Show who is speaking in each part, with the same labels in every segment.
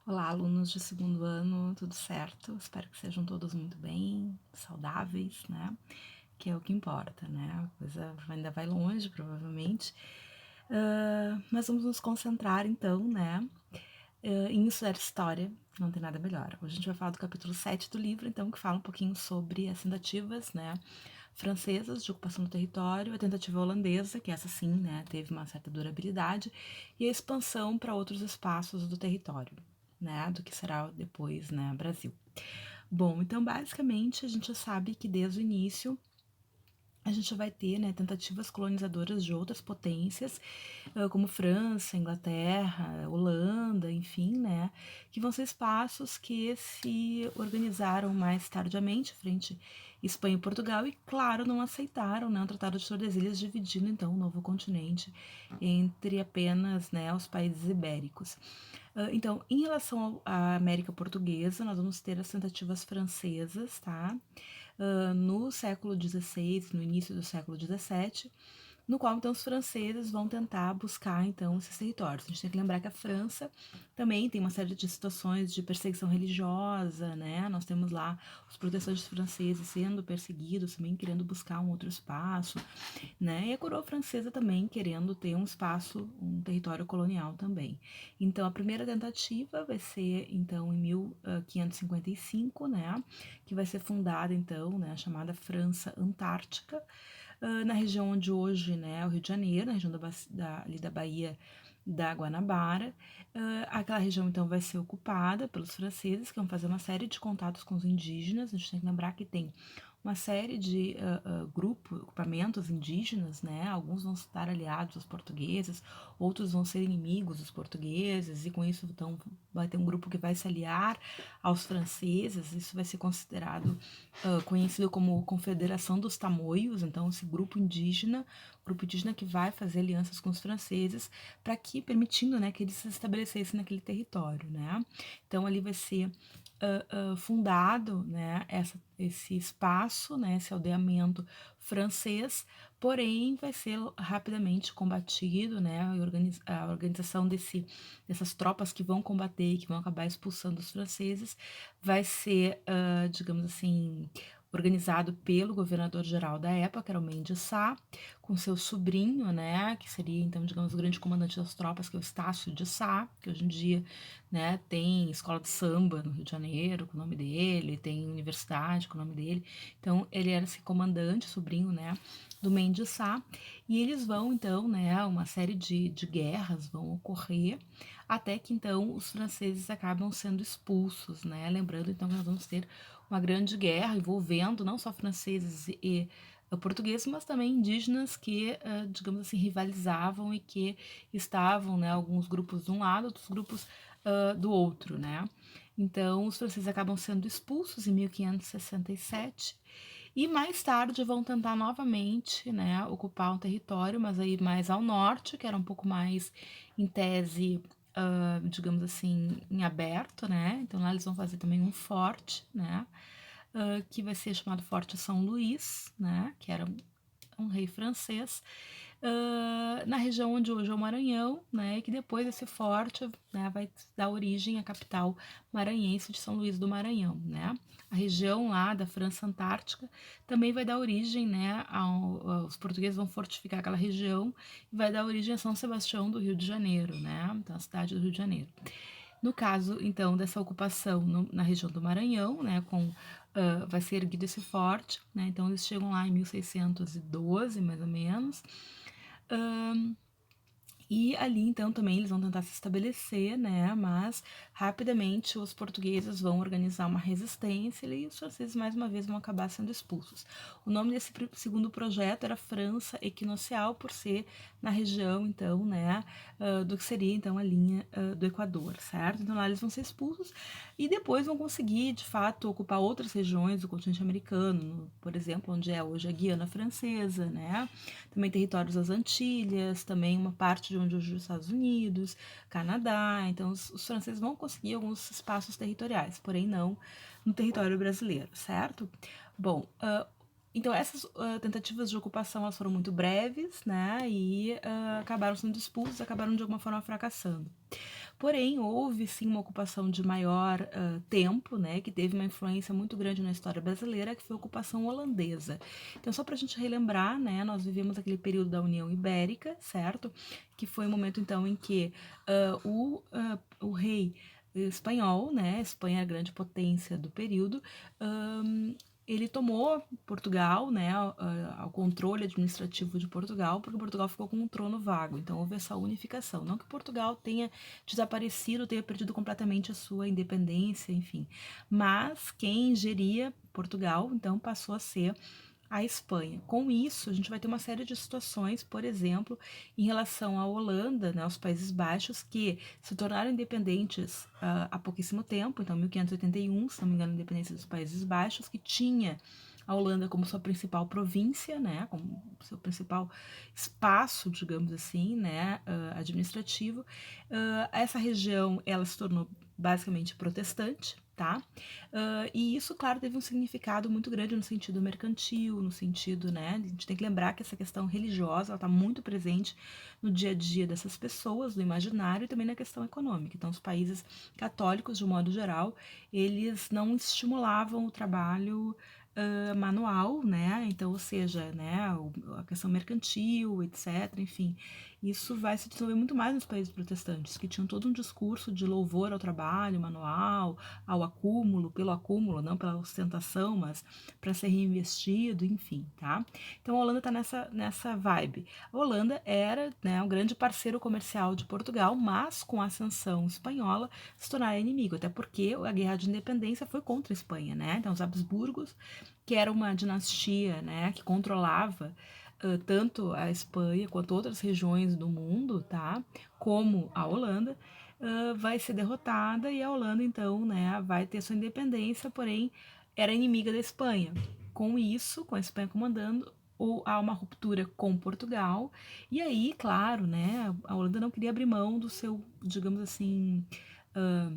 Speaker 1: Olá, alunos de segundo ano, tudo certo? Espero que sejam todos muito bem, saudáveis, né? Que é o que importa, né? A coisa ainda vai longe, provavelmente. Mas vamos nos concentrar, então, né? Em estudar história, não tem nada melhor. Hoje a gente vai falar do capítulo 7 do livro, então, que fala um pouquinho sobre as tentativas, né? Francesas de ocupação do território, a tentativa holandesa, que essa sim, né, teve uma certa durabilidade, e a expansão para outros espaços do território, né, do que será depois, né, Brasil. Bom, então basicamente a gente já sabe que desde o início a gente vai ter, né, tentativas colonizadoras de outras potências, como França, Inglaterra, Holanda, enfim, né, que vão ser espaços que se organizaram mais tardiamente frente Espanha e Portugal e, claro, não aceitaram, né, o Tratado de Tordesilhas, dividindo então o novo continente entre apenas, né, os países ibéricos. Então, em relação à América Portuguesa, nós vamos ter as tentativas francesas, tá? No século XVI, no início do século XVII, no qual então os franceses vão tentar buscar então esses territórios. A gente tem que lembrar que a França também tem uma série de situações de perseguição religiosa, né? Nós temos lá os protestantes franceses sendo perseguidos, também querendo buscar um outro espaço, né? E a coroa francesa também querendo ter um espaço, um território colonial também. Então a primeira tentativa vai ser então em 1555, né? Que vai ser fundada então, né? A chamada França Antártica, na região onde hoje, né, é o Rio de Janeiro, na região ali da Baía da Guanabara. Aquela região, então, vai ser ocupada pelos franceses, que vão fazer uma série de contatos com os indígenas. A gente tem que lembrar que tem uma série de agrupamentos indígenas, né? Alguns vão estar aliados aos portugueses, outros vão ser inimigos dos portugueses, e com isso, então, vai ter um grupo que vai se aliar aos franceses. Isso vai ser considerado conhecido como Confederação dos Tamoios, então esse grupo indígena que vai fazer alianças com os franceses para que permitindo, né, que eles se estabelecessem naquele território, né? Então ali vai ser fundado, né, esse espaço, né, esse aldeamento francês, porém vai ser rapidamente combatido, né, a organização dessas tropas que vão combater e que vão acabar expulsando os franceses vai ser, digamos assim, organizado pelo governador-geral da época, que era o Mendes Sá, com seu sobrinho, né, que seria, então, digamos, o grande comandante das tropas, que é o Estácio de Sá, que hoje em dia, né, tem escola de samba no Rio de Janeiro com o nome dele, tem universidade com o nome dele. Então, ele era esse comandante, sobrinho, né, do Mendes Sá, e eles vão, então, né, uma série de guerras vão ocorrer, até que, então, os franceses acabam sendo expulsos, né, lembrando, então, que nós vamos ter uma grande guerra envolvendo não só franceses e portugueses, mas também indígenas que, digamos assim, rivalizavam e que estavam, né, alguns grupos de um lado, outros grupos do outro, né. Então, os franceses acabam sendo expulsos em 1567 e mais tarde vão tentar novamente, né, ocupar um território, mas aí mais ao norte, que era um pouco mais, em tese, digamos assim, em aberto, né? Então lá eles vão fazer também um forte, né? Que vai ser chamado Forte São Luís, né? Que era um rei francês, na região onde hoje é o Maranhão, né, e que depois esse forte, né, vai dar origem à capital maranhense de São Luís do Maranhão, né. A região lá da França Antártica também vai dar origem, né, os portugueses vão fortificar aquela região e vai dar origem a São Sebastião do Rio de Janeiro, né, então a cidade do Rio de Janeiro. No caso, então, dessa ocupação na região do Maranhão, né, vai ser erguido esse forte, né, então eles chegam lá em 1612, mais ou menos, e ali, então, também eles vão tentar se estabelecer, né? Mas rapidamente os portugueses vão organizar uma resistência e os franceses, mais uma vez, vão acabar sendo expulsos. O nome desse segundo projeto era França Equinocial, por ser na região, então, né? Do que seria, então, a linha do Equador, certo? Então lá eles vão ser expulsos e depois vão conseguir, de fato, ocupar outras regiões do continente americano, por exemplo, onde é hoje a Guiana Francesa, né? Também territórios das Antilhas, também uma parte de onde hoje os Estados Unidos, Canadá. Então, os franceses vão conseguir alguns espaços territoriais, porém não no território brasileiro, certo? Bom, então essas tentativas de ocupação elas foram muito breves, né? E acabaram sendo expulsos, acabaram de alguma forma fracassando. porém houve sim uma ocupação de maior tempo, né, que teve uma influência muito grande na história brasileira, que foi a ocupação holandesa. Então, só para a gente relembrar, né, nós vivemos aquele período da União Ibérica, certo? Que foi o momento então em que o rei espanhol, né, Espanha é a grande potência do período, ele tomou Portugal, né, ao controle administrativo de Portugal, porque Portugal ficou com um trono vago. Então houve essa unificação. Não que Portugal tenha desaparecido, tenha perdido completamente a sua independência, enfim. Mas quem geria Portugal, então, passou a ser a Espanha. Com isso, a gente vai ter uma série de situações, por exemplo, em relação à Holanda, né, aos Países Baixos, que se tornaram independentes há pouquíssimo tempo, então 1581, se não me engano, a independência dos Países Baixos, que tinha a Holanda como sua principal província, né, como seu principal espaço, digamos assim, né, administrativo. Essa região, ela se tornou basicamente protestante, tá? E isso, claro, teve um significado muito grande no sentido mercantil, no sentido, né? A gente tem que lembrar que essa questão religiosa, ela está muito presente no dia a dia dessas pessoas, no imaginário e também na questão econômica. Então, os países católicos, de um modo geral, eles não estimulavam o trabalho manual, né? Então, ou seja, né, a questão mercantil, etc. Enfim, isso vai se desenvolver muito mais nos países protestantes, que tinham todo um discurso de louvor ao trabalho manual, ao acúmulo, pelo acúmulo, não pela ostentação, mas para ser reinvestido, enfim, tá? Então a Holanda está nessa vibe. A Holanda era, né, um grande parceiro comercial de Portugal, mas com a ascensão espanhola se tornaram inimigo, até porque a guerra de independência foi contra a Espanha, né? Então os Habsburgos, que era uma dinastia, né, que controlava tanto a Espanha quanto outras regiões do mundo, tá? Como a Holanda, vai ser derrotada e a Holanda, então, né, vai ter sua independência, porém era inimiga da Espanha. Com isso, com a Espanha comandando, há uma ruptura com Portugal, e aí, claro, né, a Holanda não queria abrir mão do seu, digamos assim, uh,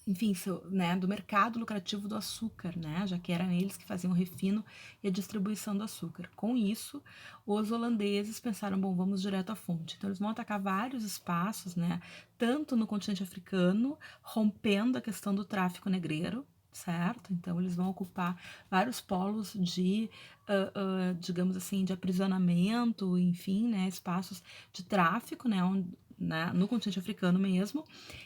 Speaker 1: enfim, né, do mercado lucrativo do açúcar, né, já que eram eles que faziam o refino e a distribuição do açúcar. Com isso, os holandeses pensaram, bom, vamos direto à fonte. Então, eles vão atacar vários espaços, né, tanto no continente africano, rompendo a questão do tráfico negreiro, certo? Então, eles vão ocupar vários polos de, digamos assim, de aprisionamento, enfim, né, espaços de tráfico, né, no continente africano mesmo,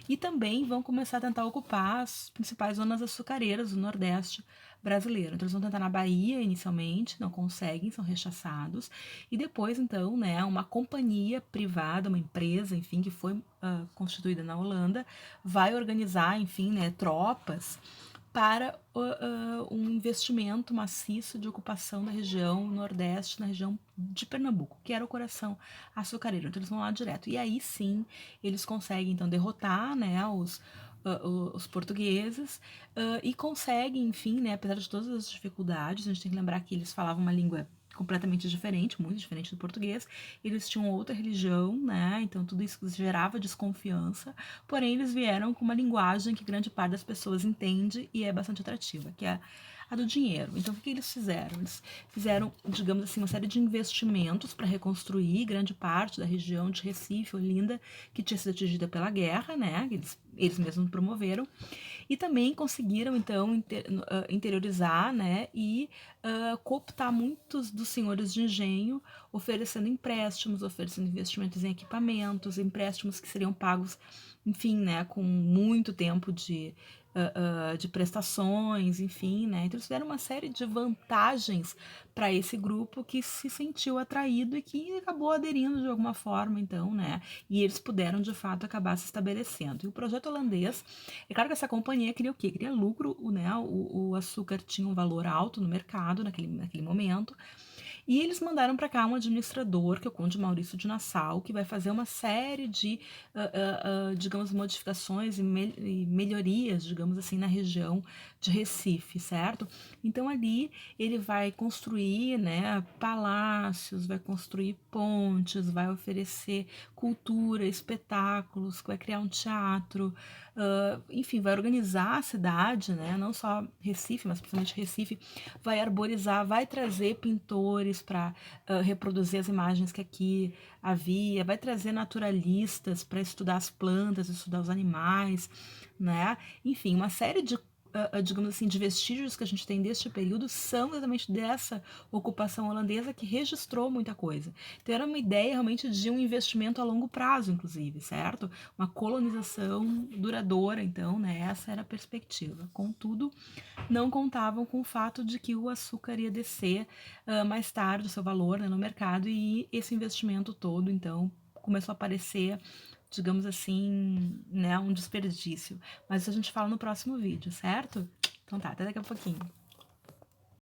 Speaker 1: e também vão começar a tentar ocupar as principais zonas açucareiras do Nordeste brasileiro. Então, eles vão tentar na Bahia inicialmente, não conseguem, são rechaçados, e depois, então, né, uma companhia privada, uma empresa, enfim, que foi constituída na Holanda, vai organizar, enfim, né, tropas para um investimento maciço de ocupação da região Nordeste, na região de Pernambuco, que era o coração açucareiro. Então eles vão lá direto. E aí sim, eles conseguem então derrotar, né, os portugueses e conseguem, enfim, né, apesar de todas as dificuldades, a gente tem que lembrar que eles falavam uma língua completamente diferente, muito diferente do português. Eles tinham outra religião, né? Então tudo isso gerava desconfiança. Porém, eles vieram com uma linguagem que grande parte das pessoas entende e é bastante atrativa, que é a do dinheiro. Então, o que eles fizeram? Eles fizeram, digamos assim, uma série de investimentos para reconstruir grande parte da região de Recife, Olinda, que tinha sido atingida pela guerra, né? Eles mesmos promoveram, e também conseguiram então interiorizar, né, e cooptar muitos dos senhores de engenho, oferecendo empréstimos, oferecendo investimentos em equipamentos, empréstimos que seriam pagos, enfim, né, com muito tempo de prestações, enfim, né? Então eles deram uma série de vantagens para esse grupo que se sentiu atraído e que acabou aderindo de alguma forma, então, né? E eles puderam de fato acabar se estabelecendo. E o projeto holandês, é claro que essa companhia queria o quê? Queria lucro, né? O açúcar tinha um valor alto no mercado naquele momento. E eles mandaram para cá um administrador, que é o Conde Maurício de Nassau, que vai fazer uma série de, digamos, modificações e melhorias, digamos assim, na região de Recife, certo? Então ali ele vai construir, né, palácios, vai construir pontes, vai oferecer cultura, espetáculos, vai criar um teatro, enfim, vai organizar a cidade, né, não só Recife, mas principalmente Recife, vai arborizar, vai trazer pintores, laboratórios para reproduzir as imagens que aqui havia, vai trazer naturalistas para estudar as plantas, estudar os animais, né? Enfim, uma série de digamos assim, de vestígios que a gente tem deste período são exatamente dessa ocupação holandesa que registrou muita coisa. Então era uma ideia realmente de um investimento a longo prazo, inclusive, certo? Uma colonização duradoura, então, né? Essa era a perspectiva. Contudo, não contavam com o fato de que o açúcar ia descer mais tarde o seu valor, né, no mercado, e esse investimento todo, então, começou a aparecer, digamos assim, né, um desperdício. Mas isso a gente fala no próximo vídeo, certo? Então tá, até daqui a pouquinho.